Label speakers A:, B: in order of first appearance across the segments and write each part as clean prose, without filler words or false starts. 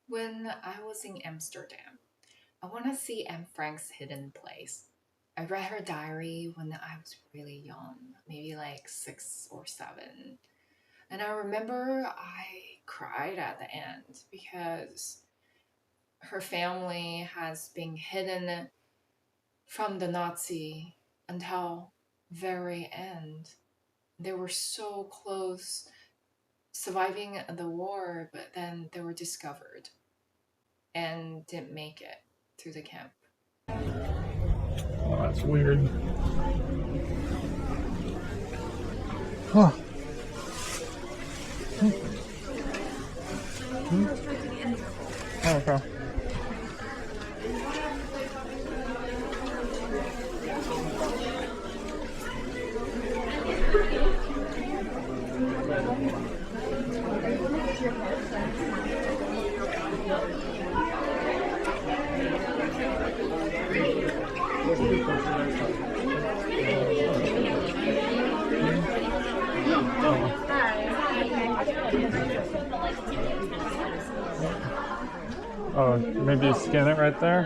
A: When I was in Amsterdam, I want to see Anne Frank's hidden place. I read her diary when I was really young, maybe like 6 or 7. And I remember I cried at the end because her family has been hidden from the Nazi until very end. They were so close surviving the war, but then they were discovered and didn't make it to the camp.
B: Oh, that's weird. Huh. Okay. Oh, maybe you scan it right there?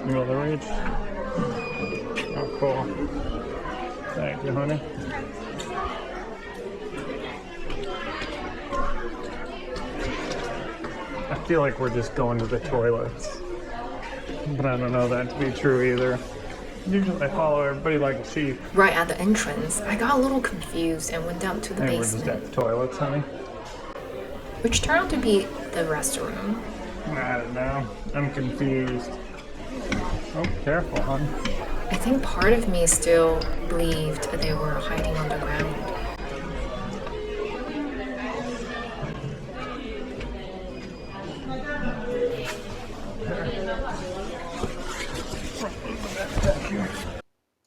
B: You want the reach? Oh, cool. Thank you, honey. I feel like we're just going to the toilets, but I don't know that to be true either. Usually I follow everybody like a sheep.
A: Right at the entrance, I got a little confused and went down to the
B: Hey, we're just
A: basement,
B: at the toilets, honey.
A: which turned out to be the restroom.
B: I don't know. I'm confused. Oh, careful, hon.
A: I think part of me still believed they were hiding underground.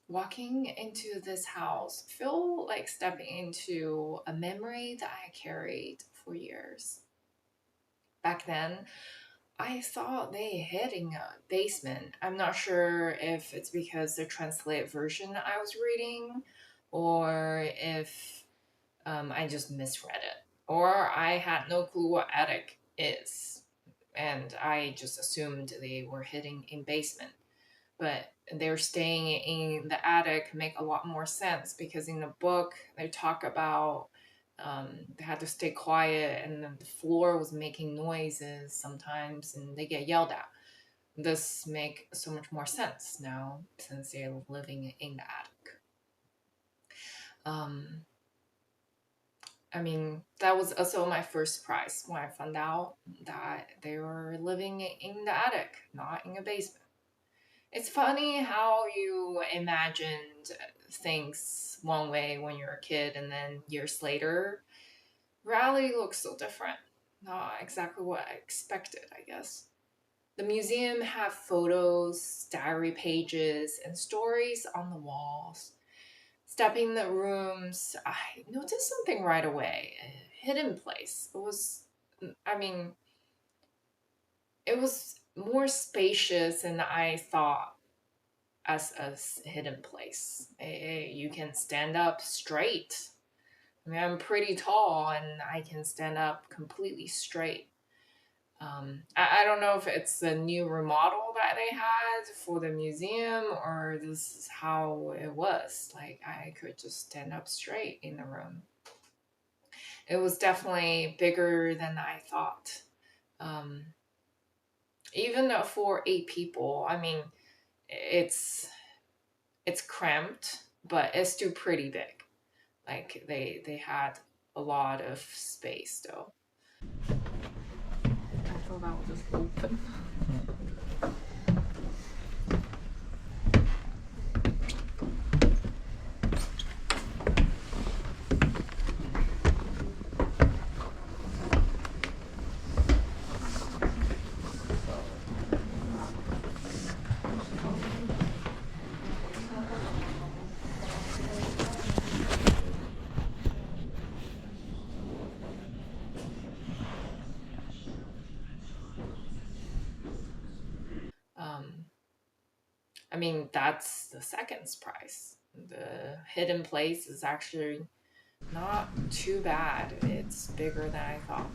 A: Walking into this house felt like stepping into a memory that I carried for years. Back then, I thought they hid in a basement. I'm not sure if it's because the translated version I was reading, or if I just misread it, or I had no clue what attic is, and I just assumed they were hiding in basement. But they're staying in the attic make a lot more sense because in the book they talk about they had to stay quiet and then the floor was making noises sometimes and they get yelled at. This make so much more sense now since they're living in the attic. Um, I mean, that was also my first surprise when I found out that they were living in the attic, not in a basement. It's funny how you imagined things one way when you're a kid and then years later, reality looks so different. Not exactly what I expected, I guess. The museum have photos, diary pages, and stories on the walls. Stepping in the rooms, I noticed something right away. A hidden place. I mean, it was more spacious than I thought as a hidden place. You can stand up straight. I mean, I'm pretty tall and I can stand up completely straight. I don't know if it's the new remodel that they had for the museum or this is how it was. Like, I could just stand up straight in the room. It was definitely bigger than I thought. Um, Even for 8 people, I mean, it's it's cramped, but it's still pretty big. Like they had a lot of space though. I thought that was just open. Um, I mean that's the second surprise. The hidden place is actually not too bad. It's bigger than I thought.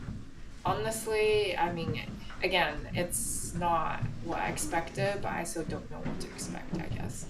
A: Honestly, I mean, again, it's not what I expected, but I still don't know what to expect, I guess.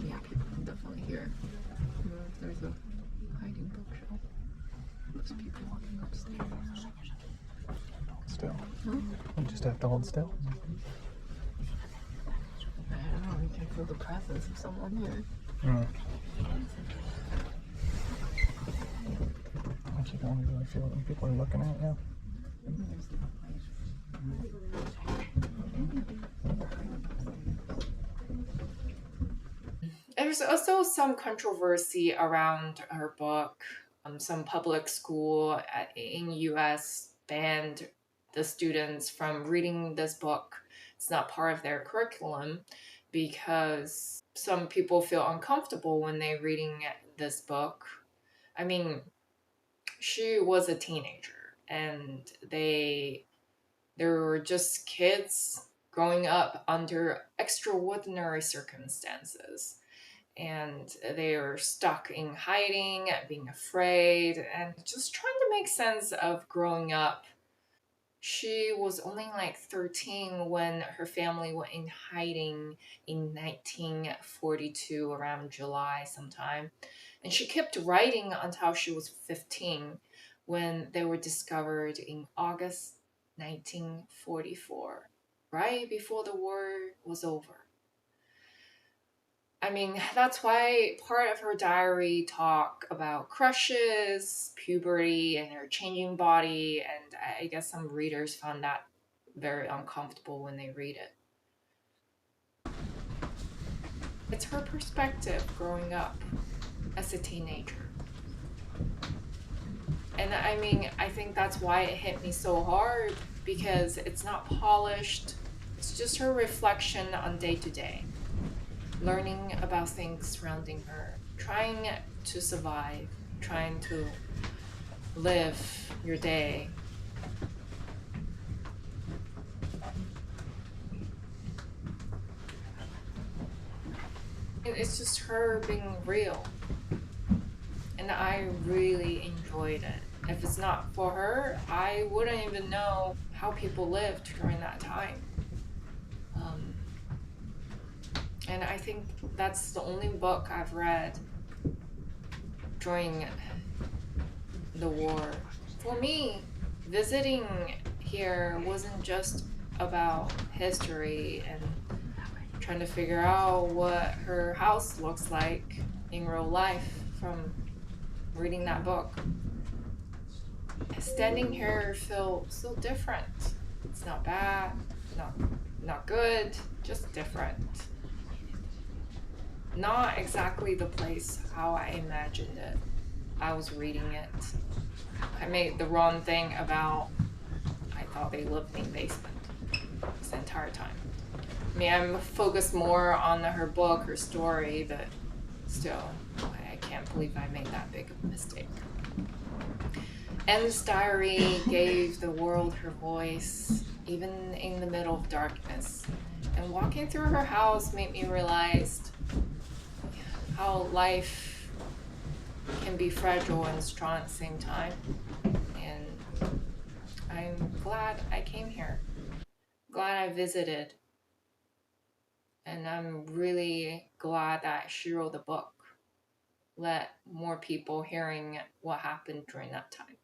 A: Yeah, people can definitely hear. There's a hiding bookshelf. There's people walking upstairs.
B: Still. You just have to hold still.
A: I don't know, you can feel the presence of someone here.
B: You don't really feel it when people are looking at you.
A: There's also some controversy around her book. Some public school in US banned the students from reading this book. It's not part of their curriculum because some people feel uncomfortable when they're reading this book. I mean, she was a teenager and they were just kids growing up under extraordinary circumstances, and they are stuck in hiding, being afraid, and just trying to make sense of growing up. She was only like 13 when her family went in hiding in 1942, around July sometime. And she kept writing until she was 15 when they were discovered in August 1944, right before the war was over. I mean, that's why part of her diary talk about crushes, puberty, and her changing body, and I guess some readers found that very uncomfortable when they read it. It's her perspective growing up as a teenager. And I mean, I think that's why it hit me so hard, because it's not polished. It's just her reflection on day to day, learning about things surrounding her, trying to survive, trying to live your day. It's just her being real. And I really enjoyed it. If it's not for her, I wouldn't even know how people lived during that time. And I think that's the only book I've read during the war. For me, visiting here wasn't just about history and trying to figure out what her house looks like in real life from reading that book. Standing here feels so different. It's not bad, not good, just different. Not exactly the place how I imagined it. I was reading it. I made the wrong thing about I thought they lived in the basement this entire time. I mean, I'm focused more on her book, her story, but still, I can't believe I made that big of a mistake. Anne's diary gave the world her voice, even in the middle of darkness. And walking through her house made me realize how life can be fragile and strong at the same time. And I'm glad I came here. Glad I visited. And I'm really glad that she wrote the book. Let more people hearing what happened during that time.